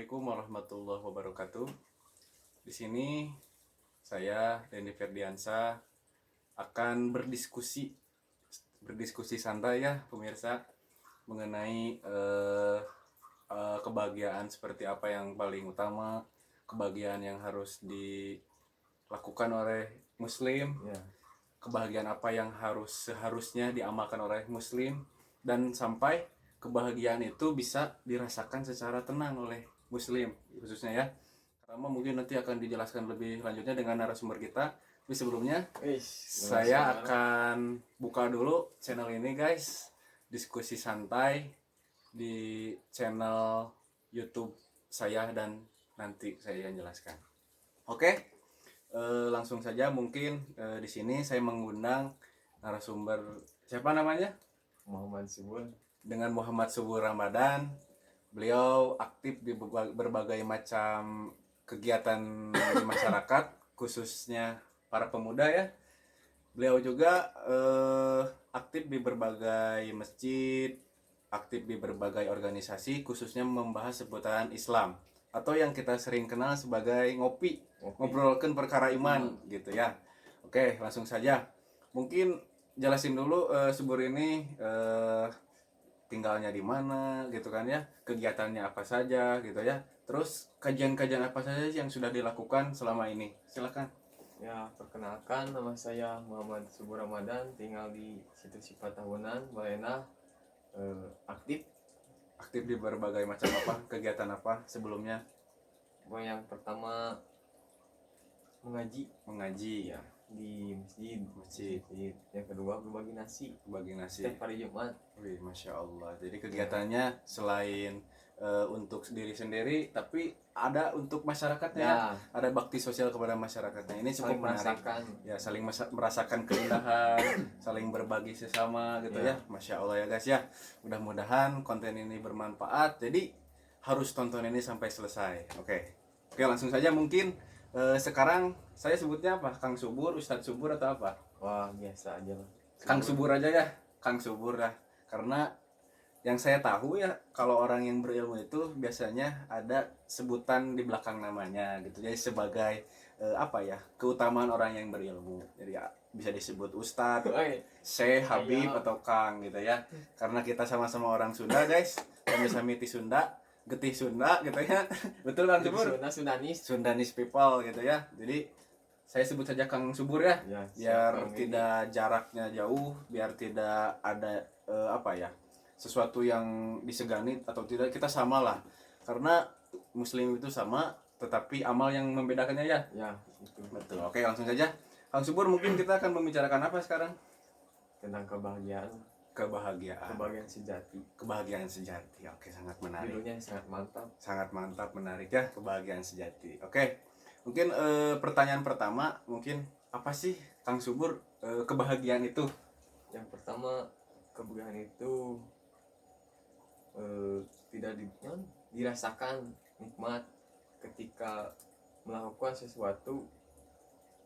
Assalamualaikum warahmatullahi wabarakatuh. Di sini saya Dendi Ferdiansa akan berdiskusi santai ya pemirsa mengenai kebahagiaan seperti apa yang paling utama, kebahagiaan yang harus dilakukan oleh Muslim, Ya, kebahagiaan apa yang seharusnya diamalkan oleh Muslim, dan sampai kebahagiaan itu bisa dirasakan secara tenang oleh Muslim khususnya ya. Karena mungkin nanti akan dijelaskan lebih lanjutnya dengan narasumber kita. Tapi sebelumnya saya akan buka dulu channel ini guys, diskusi santai di channel YouTube saya dan nanti saya yang jelaskan. Oke, langsung saja mungkin di sini saya mengundang narasumber siapa namanya? Muhammad Subur. Dengan Muhammad Subur Ramadan. Beliau aktif di berbagai macam kegiatan di masyarakat, khususnya para pemuda ya. Beliau juga aktif di berbagai masjid, aktif di berbagai organisasi, khususnya membahas seputaran Islam atau yang kita sering kenal sebagai ngopi, ngobrolkan perkara iman gitu ya. Oke, langsung saja. Mungkin jelasin dulu Subur ini tinggalnya di mana gitu kan ya, kegiatannya apa saja gitu ya, terus kajian-kajian apa saja yang sudah dilakukan selama ini. Silakan. Ya, perkenalkan nama saya Muhammad Subur Ramadan, tinggal di situ Sifat Tahunan, Balenah. Aktif di berbagai macam apa kegiatan apa sebelumnya? Yang pertama mengaji Ya, di masjid. masjid. Yang kedua berbagi nasi Nasi. setiap hari Jumat. Wih, masya Allah. Jadi kegiatannya selain untuk diri sendiri, tapi ada untuk masyarakatnya. Ya, Ada bakti sosial kepada masyarakatnya. Ini cukup saling menarik. merasakan. Ya, saling merasakan keindahan, saling berbagi sesama gitu ya. Masya Allah ya guys ya. Mudah-mudahan konten ini bermanfaat. Jadi harus tonton ini sampai selesai. Oke, langsung saja mungkin sekarang saya sebutnya apa? Kang Subur, Ustadz Subur atau apa? Wah, biasa aja lah. Kang Subur aja ya, Kang Subur lah. Karena yang saya tahu ya, kalau orang yang berilmu itu biasanya ada sebutan di belakang namanya gitu. Jadi sebagai apa ya, keutamaan orang yang berilmu. Jadi ya, bisa disebut Ustadz, Syekh, Habib atau Kang gitu ya. Karena kita sama-sama orang Sunda guys, sami-sami ti Sunda, getih Sunda gitu ya. Betul Kang Subur? Sundanis. Sundanis people gitu ya. Jadi saya sebut saja Kang Subur ya, Ya, biar Kang tidak jaraknya jauh, biar tidak ada apa ya, sesuatu yang disegani atau tidak, kita sama lah. Karena Muslim itu sama, tetapi amal yang membedakannya ya. Ya, itu Betul. Oke, langsung saja. Kang Subur, mungkin kita akan membicarakan apa sekarang? tentang kebahagiaan sejati. Kebahagiaan sejati. Oke, sangat menarik. Judulnya sangat mantap. Sangat mantap, menarik ya, kebahagiaan sejati. Oke, mungkin pertanyaan pertama, mungkin apa sih Kang Subur kebahagiaan itu? Yang pertama, kebahagiaan itu tidak dirasakan nikmat ketika melakukan sesuatu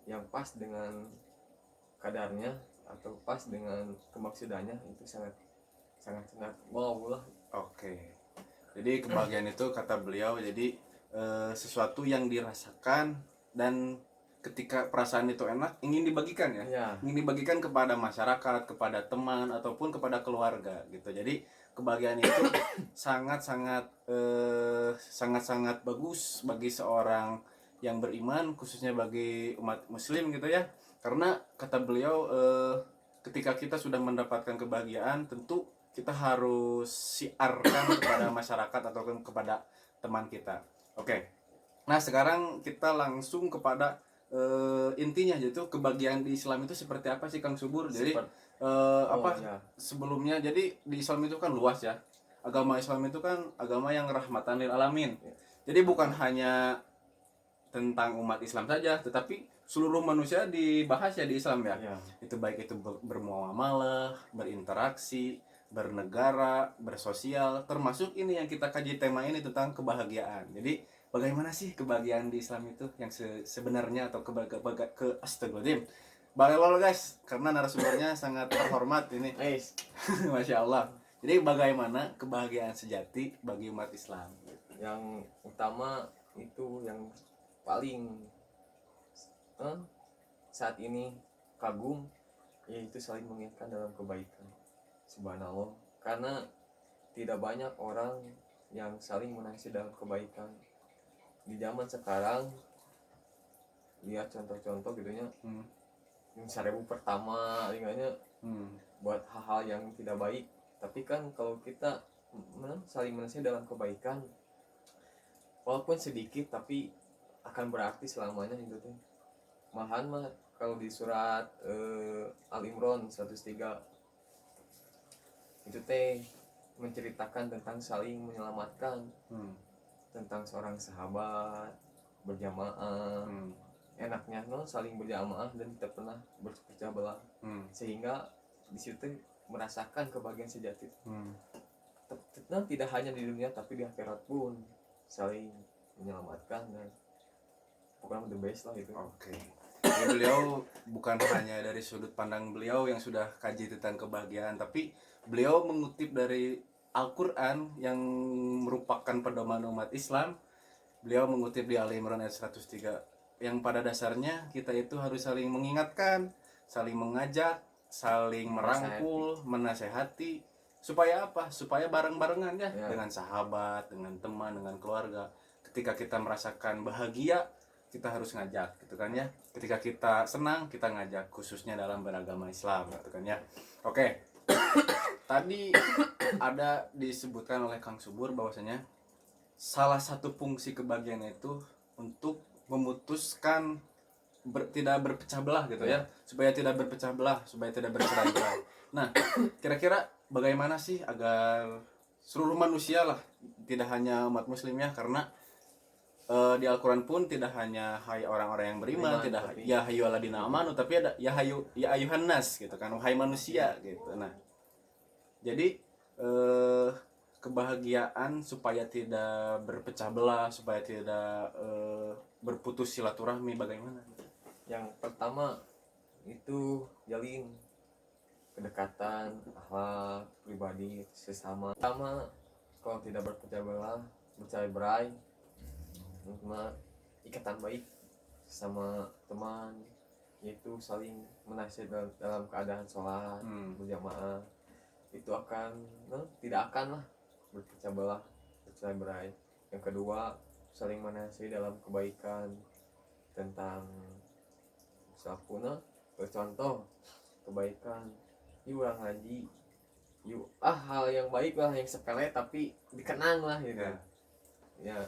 yang pas dengan kadarnya atau pas dengan kemaksudannya, itu sangat wow lah. Oke, jadi kebahagiaan itu kata beliau jadi sesuatu yang dirasakan dan ketika perasaan itu enak ingin dibagikan ya, ingin dibagikan kepada masyarakat, kepada teman ataupun kepada keluarga gitu. Jadi kebahagiaan itu sangat-sangat bagus bagi seorang yang beriman, khususnya bagi umat Muslim gitu ya. Karena kata beliau ketika kita sudah mendapatkan kebahagiaan, tentu kita harus siarkan kepada masyarakat ataupun kepada teman kita. Oke. Nah, sekarang kita langsung kepada intinya, yaitu kebahagiaan di Islam itu seperti apa sih Kang Subur? Jadi sebelumnya, jadi di Islam itu kan luas ya. Agama Islam itu kan agama yang rahmatan lil alamin. Jadi bukan hanya tentang umat Islam saja, tetapi seluruh manusia dibahas ya di Islam ya. Itu baik itu bermuamalah, berinteraksi, bernegara, bersosial, termasuk ini yang kita kaji tema ini tentang kebahagiaan. Jadi bagaimana sih kebahagiaan di Islam itu yang sebenarnya, atau astagfirullahaladzim. Balelo guys, karena narasumbernya sangat terhormat ini. Masya Allah. Jadi bagaimana kebahagiaan sejati bagi umat Islam? yang utama itu yang paling saat ini kagum, yaitu saling mengingatkan dalam kebaikan. Subhanallah, karena tidak banyak orang yang saling menasihati dalam kebaikan di zaman sekarang. Lihat contoh-contoh gitunya, yang 1000 pertama ingatnya buat hal-hal yang tidak baik. Tapi kan kalau kita saling menasihati dalam kebaikan, walaupun sedikit tapi akan berarti selamanya itu tuh. Malahan mah kalau di surat Al-Imran 103 itu teh menceritakan tentang saling menyelamatkan, tentang seorang sahabat berjamaah. Enaknya saling berjamaah dan tidak pernah berpecah belah, sehingga di situ merasakan kebahagiaan sejati. Tidak hanya di dunia tapi di akhirat pun saling menyelamatkan, dan pokoknya the best lah itu. Oke. Jadi beliau bukan hanya dari sudut pandang beliau yang sudah kaji tentang kebahagiaan, tapi beliau mengutip dari Al-Quran yang merupakan pedoman umat Islam. Beliau mengutip di Al-Imran ayat 103 yang pada dasarnya kita itu harus saling mengingatkan, saling mengajak, saling merangkul, menasehati. Supaya apa? Supaya bareng-barengan ya, dengan sahabat, dengan teman, dengan keluarga. Ketika kita merasakan bahagia, kita harus ngajak gitu kan ya. Ketika kita senang, kita ngajak, khususnya dalam beragama Islam gitu kan ya. Oke. Tadi ada disebutkan oleh Kang Subur bahwasanya salah satu fungsi kebahagiaan itu untuk memutuskan tidak berpecah belah gitu ya, supaya tidak berpecah belah, supaya tidak bercerai-berai. Nah, kira-kira bagaimana sih agar seluruh manusia lah, tidak hanya umat muslim ya, karena di Al-Quran pun tidak hanya hai orang-orang yang beriman, tidak tapi ya hayu aladina amanu, tapi ada ya hayu ya ayuhan nas gitu kan, wahai manusia gitu. Nah, jadi kebahagiaan supaya tidak berpecah belah, supaya tidak berputus silaturahmi, bagaimana? Yang pertama itu jalin kedekatan, akhlak pribadi sesama. Pertama, kalau tidak berpecah belah, bercerai-berai, cuma ikatan baik sama teman, yaitu saling menasihati dalam keadaan sholat berjamaah. Itu akan tidak akan lah berpecah belah, bercerai-berai. Yang kedua, saling menasihati dalam kebaikan, tentang sapuna, bercontoh kebaikan, yuk orang ngaji, yuk hal yang baik lah, yang sepele tapi dikenang lah gitu ya.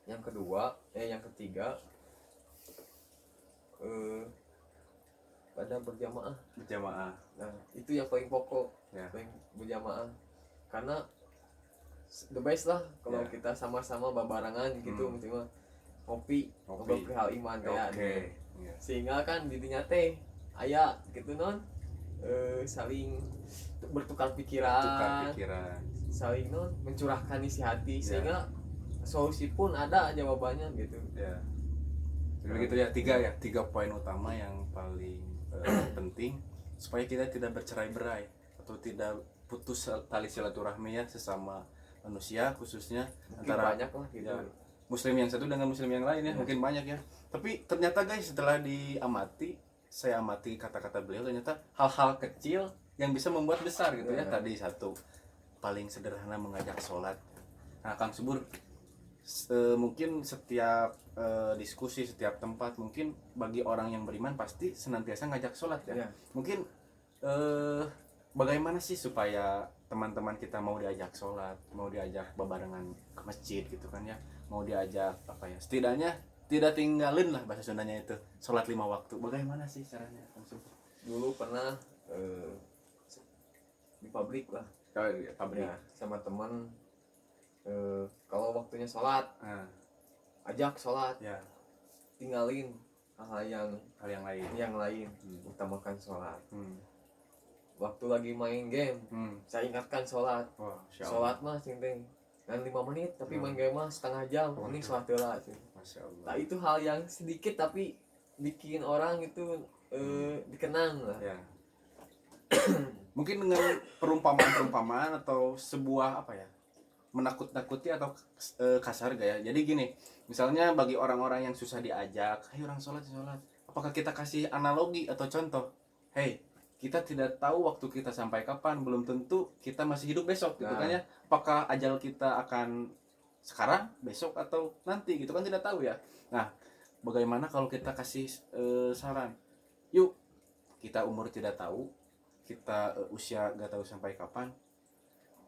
Yang kedua, yang ketiga, pada berjamaah. Nah, itu yang paling pokok, paling berjamaah. Karena the best lah kalau kita sama-sama babarangan gitu, misalnya ngopi ngobrol ke hal iman kayak sehingga kan didinya teh aya gitu non, saling bertukar pikiran, saling non mencurahkan isi hati, sehingga solusi pun ada jawabannya gitu ya. Begitu ya, tiga poin utama yang paling penting supaya kita tidak bercerai-berai atau tidak putus tali silaturahmi ya sesama manusia, khususnya mungkin antara banyak lah gitu ya, muslim yang satu dengan muslim yang lain ya, mungkin banyak ya. Tapi ternyata guys, setelah saya amati kata-kata beliau, ternyata hal-hal kecil yang bisa membuat besar gitu ya. Tadi satu, paling sederhana mengajak sholat. Nah, Kang Subur, mungkin setiap diskusi, setiap tempat, mungkin bagi orang yang beriman pasti senantiasa ngajak sholat ya. Mungkin bagaimana sih supaya teman-teman kita mau diajak sholat, mau diajak bebarengan ke masjid gitu kan ya, mau diajak apa ya, setidaknya tidak tinggalin lah bahasa Sundanya itu sholat 5 waktu. Bagaimana sih caranya? Dulu pernah di pabrik lah, ya, sama teman, kalau waktunya sholat ajak sholat, tinggalin hal yang lain, utamakan sholat. Waktu lagi main game, saya ingatkan sholat. Sholat mah penting kan 5 menit, tapi main game mah setengah jam, mending sholat heula. Nah, itu hal yang sedikit tapi bikin orang itu dikenang lah. Mungkin dengan perumpamaan atau sebuah apa ya, menakut-nakuti atau kasar gak ya. Jadi gini, misalnya bagi orang-orang yang susah diajak, ayo orang sholat, apakah kita kasih analogi atau contoh? Hey, kita tidak tahu waktu kita sampai kapan, belum tentu kita masih hidup besok gitu kan ya. Apakah ajal kita akan sekarang, besok, atau nanti gitu kan, tidak tahu ya. Nah, bagaimana kalau kita kasih saran, yuk, kita umur tidak tahu, kita usia gak tahu sampai kapan,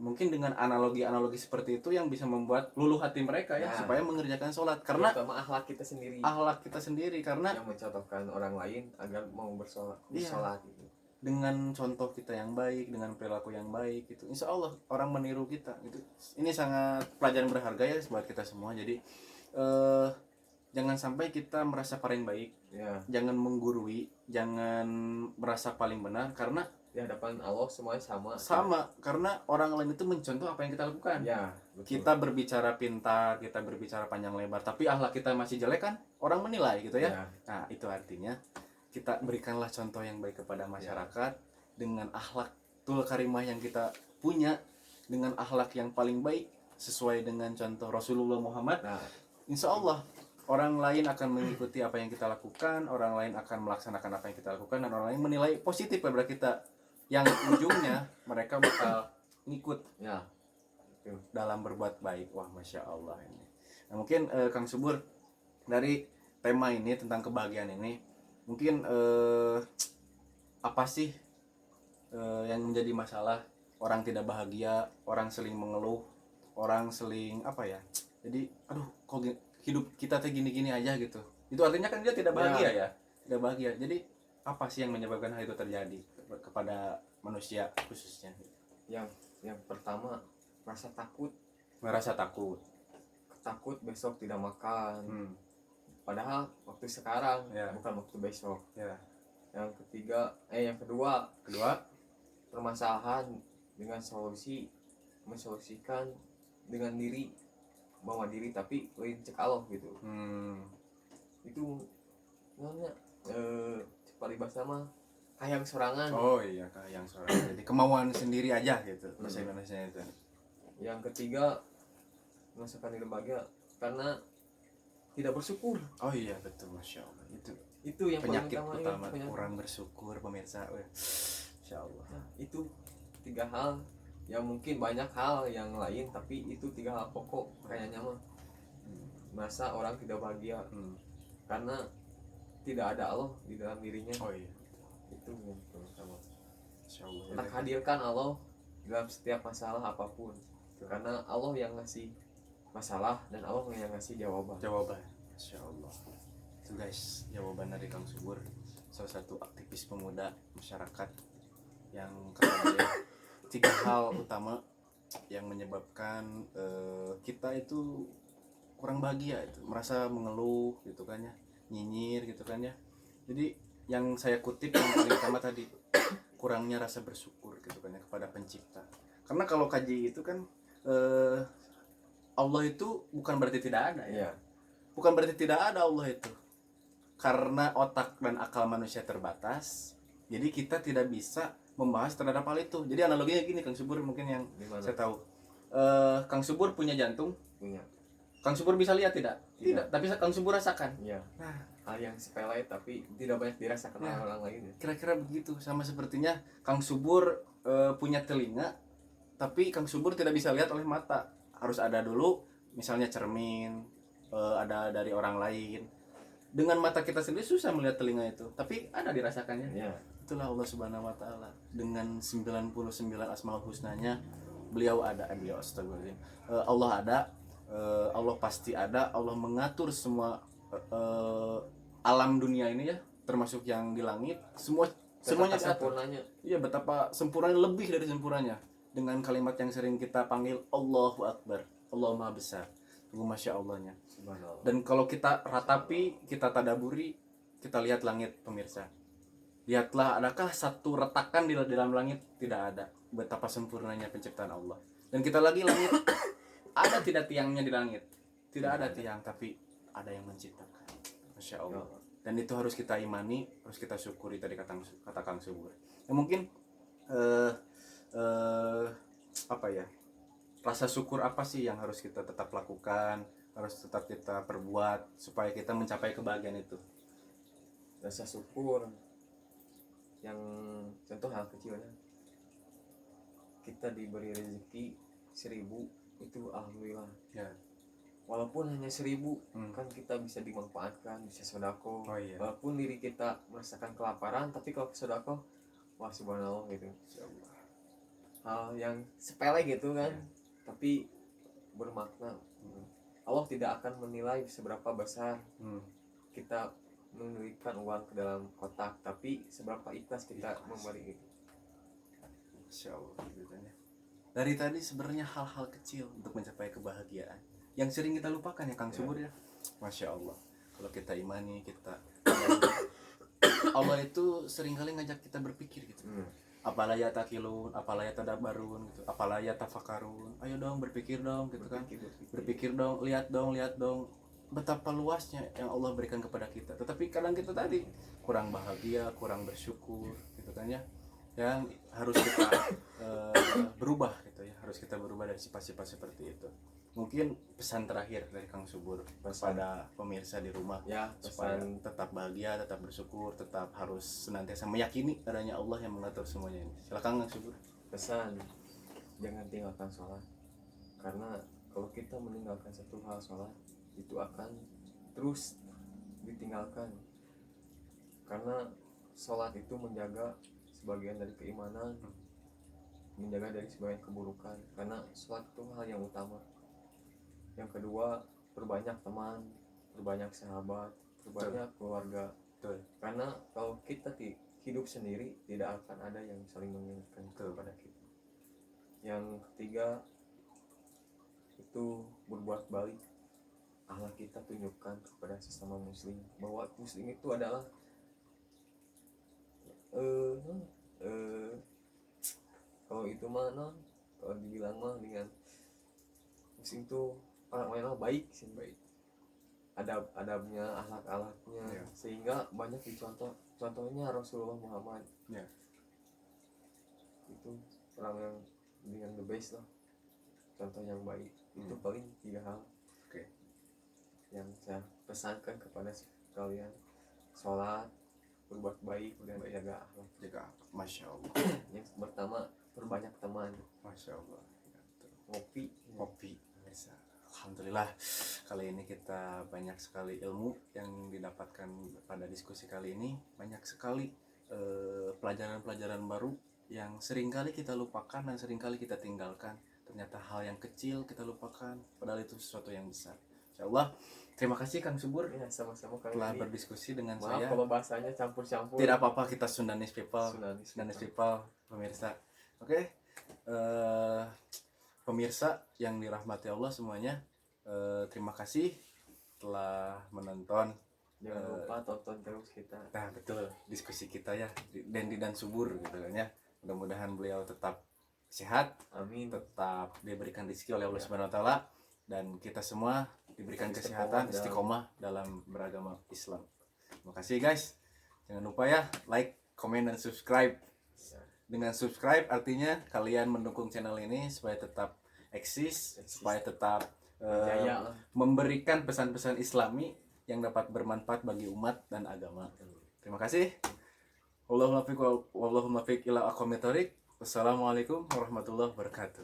mungkin dengan analogi-analogi seperti itu yang bisa membuat luluh hati mereka ya, supaya mengerjakan sholat. Karena terutama akhlak kita sendiri, karena yang mencontohkan orang lain agar mau bersolat gitu. Dengan contoh kita yang baik, dengan perilaku yang baik gitu, insya Allah orang meniru kita gitu. Ini sangat pelajaran berharga ya buat kita semua. Jadi jangan sampai kita merasa paling baik, jangan menggurui, jangan merasa paling benar, karena di hadapan Allah semuanya sama karena orang lain itu mencontoh apa yang kita lakukan. Betul. Kita berbicara pintar, kita berbicara panjang lebar, tapi akhlak kita masih jelek kan, orang menilai gitu ya. Nah, itu artinya kita berikanlah contoh yang baik kepada masyarakat dengan akhlakul karimah yang kita punya, dengan akhlak yang paling baik sesuai dengan contoh Rasulullah Muhammad. Insya Allah orang lain akan mengikuti apa yang kita lakukan, orang lain akan melaksanakan apa yang kita lakukan, dan orang lain menilai positif kepada kita, yang ujungnya mereka bakal ngikut dalam berbuat baik. Wah, Masya Allah ini. Nah, mungkin Kang Subur, dari tema ini tentang kebahagiaan ini, mungkin apa sih yang menjadi masalah orang tidak bahagia, orang seling mengeluh, orang seling apa ya, jadi aduh kok hidup kita teh gini-gini aja gitu. Itu artinya kan dia tidak bahagia ya, tidak bahagia. Jadi apa sih yang menyebabkan hal itu terjadi kepada manusia khususnya? Yang pertama, merasa takut besok tidak makan, padahal waktu sekarang bukan waktu besok. Yang kedua permasalahan dengan mensolusikan dengan bawa diri tapi lain cek Allah gitu. Itu namanya paribasa mah kayang sorangan. Kayang sorangan. Jadi kemauan sendiri aja gitu bahasa Indonesia itu. Yang ketiga, merasakan diri bahagia karena tidak bersyukur. Betul, Masya Allah. Itu yang penyakit paling utama, kurang bersyukur, pemirsa. Insya Allah. Itu 3 hal. Ya mungkin banyak hal yang lain, tapi itu 3 hal pokok kayaknya mah. Masa orang tidak bahagia karena tidak ada Allah di dalam dirinya. Itu yang pertama. Insya Allah. Kita hadirkan Allah dalam setiap masalah apapun. Karena Allah yang ngasih masalah dan Allah yang ngasih jawaban. Insya Allah. Itu guys, jawaban dari Kang Subur, salah satu aktivis pemuda masyarakat, yang kata dia 3 hal utama yang menyebabkan kita itu kurang bahagia, itu merasa mengeluh gitu kan ya, nyinyir gitu kan ya. Jadi yang saya kutip yang paling utama tadi, kurangnya rasa bersyukur gitu kan ya kepada pencipta. Karena kalau kaji itu kan Allah itu bukan berarti tidak ada ya. Bukan berarti tidak ada Allah itu. Karena otak dan akal manusia terbatas, jadi kita tidak bisa membahas terhadap hal itu. Jadi analoginya gini, Kang Subur mungkin yang saya tahu. Kang Subur punya jantung. Punya. Kang Subur bisa lihat tidak? Tidak. Tapi Kang Subur rasakan. Nah, hal yang sepele tapi tidak banyak dirasakan oleh orang lain. Kira-kira begitu. Sama sepertinya Kang Subur punya telinga, tapi Kang Subur tidak bisa lihat oleh mata. Harus ada dulu misalnya cermin, ada dari orang lain. Dengan mata kita sendiri susah melihat telinga itu, tapi ada dirasakannya. Itulah Allah Subhanahu wa taala. Dengan 99 asmaul husnanya, beliau ada, astagfirullahaladzim. Allah ada, Allah pasti ada, Allah mengatur semua alam dunia ini ya, termasuk yang di langit, semuanya diatur. Iya, betapa sempurnanya, lebih dari sempurnanya. Dengan kalimat yang sering kita panggil Allahu Akbar, Allah Maha Besar. Masya Allahnya. Dan kalau kita ratapi, kita tadaburi, kita lihat langit, pemirsa. Lihatlah, adakah satu retakan di dalam langit? Tidak ada. Betapa sempurnanya penciptaan Allah. Dan kita lagi langit, ada tidak tiangnya di langit? Tidak ada tiang, tapi ada yang menciptakan. Masya Allah. Dan itu harus kita imani, harus kita syukuri tadi kata Kang Subur. Ya mungkin apa ya? rasa syukur apa sih yang harus kita tetap lakukan, harus tetap kita perbuat supaya kita mencapai kebahagiaan itu? Rasa syukur yang contoh hal kecilnya, kita diberi rezeki 1.000 itu alhamdulillah. Ya. Walaupun hanya 1.000 Hmm. kan kita bisa dimanfaatkan, bisa sodako. Oh iya. Walaupun diri kita merasakan kelaparan, tapi kalau sodako, wah subhanallah gitu. Insyaallah. Hal yang sepele gitu kan, Ya. tapi bermakna. Allah tidak akan menilai seberapa besar kita menunjukkan uang ke dalam kotak, tapi seberapa ikhlas kita Ikhlas. memberi itu. Insyaallah gitu ya. Dari tadi sebenarnya hal-hal kecil untuk mencapai kebahagiaan yang sering kita lupakan ya Kang Ya. Subur ya. Masya Allah. Kalau kita imani, kita Allah itu seringkali ngajak kita berpikir gitu. Apalah ya takilun, apalah ya tadabarun gitu, apalah ya tafakarun. Ayo dong berpikir dong gitu kan. Berpikir dong, lihat dong betapa luasnya yang Allah berikan kepada kita. Tetapi kadang kita tadi kurang bahagia, kurang bersyukur gitu kan ya. Yang harus kita berubah gitu ya, harus kita berubah dari sifat-sifat seperti itu. Mungkin pesan terakhir dari Kang Subur kepada pemirsa di rumah Ya, supaya pesan tetap bahagia, tetap bersyukur, tetap harus senantiasa meyakini adanya Allah yang mengatur semuanya ini. Silakan Kang Subur. pesan jangan tinggalkan sholat, karena kalau kita meninggalkan satu hal sholat itu akan terus ditinggalkan, karena sholat itu menjaga sebagian dari keimanan, menjaga dari sebagian keburukan, karena sholat itu hal yang utama. Yang kedua, perbanyak teman, perbanyak sahabat, perbanyak keluarga. Betul. Karena kalau kita hidup sendiri tidak akan ada yang saling mengingatkan kepada kita. Yang ketiga itu berbuat baik. Akhlak kita tunjukkan kepada sesama muslim bahwa muslim itu adalah kalau itu mah kalau dibilang mah dengan muslim itu orang baik sih, baik, adabnya, akhlaknya, Ya. sehingga banyak contohnya Rasulullah Muhammad. Ya. Itu orang yang dengan the best lah, contoh yang baik. Itu paling 3 hal Oke. yang saya pesankan kepada kalian: sholat, berbuat baik, dan jaga akhlak. Jaga. Masya Allah. Yang pertama, perbanyak teman, Masya Allah. ngopi. Kopi. Bisa. Alhamdulillah kali ini kita banyak sekali ilmu yang didapatkan pada diskusi kali ini. Banyak sekali pelajaran-pelajaran baru yang seringkali kita lupakan dan seringkali kita tinggalkan. Ternyata hal yang kecil kita lupakan, padahal itu sesuatu yang besar. Insyaallah, terima kasih Kang Subur Ya, sama-sama kali telah ini. berdiskusi dengan Maaf saya. kalau bahasanya campur-campur. Tidak apa-apa, kita Sundanese people. Sundanese People, pemirsa. Oke. Pemirsa yang dirahmati Allah semuanya, terima kasih telah menonton. Jangan lupa tonton terus kita. Nah, betul, diskusi kita ya, Dendi dan Subur gitu kan ya. Mudah-mudahan beliau tetap sehat, Amin. tetap diberikan rezeki oleh Allah Subhanahu wa taala, dan kita semua diberikan kesehatan, istiqomah dalam beragama Islam. Terima kasih guys. Jangan lupa ya, like, komen, dan subscribe. Dengan subscribe artinya kalian mendukung channel ini supaya tetap eksis. Supaya tetap Jaya lah. memberikan pesan-pesan Islami yang dapat bermanfaat bagi umat dan agama. Terima kasih. Wallahul muwaffiq ila aqwamit thoriq. Wassalamualaikum warahmatullahi wabarakatuh.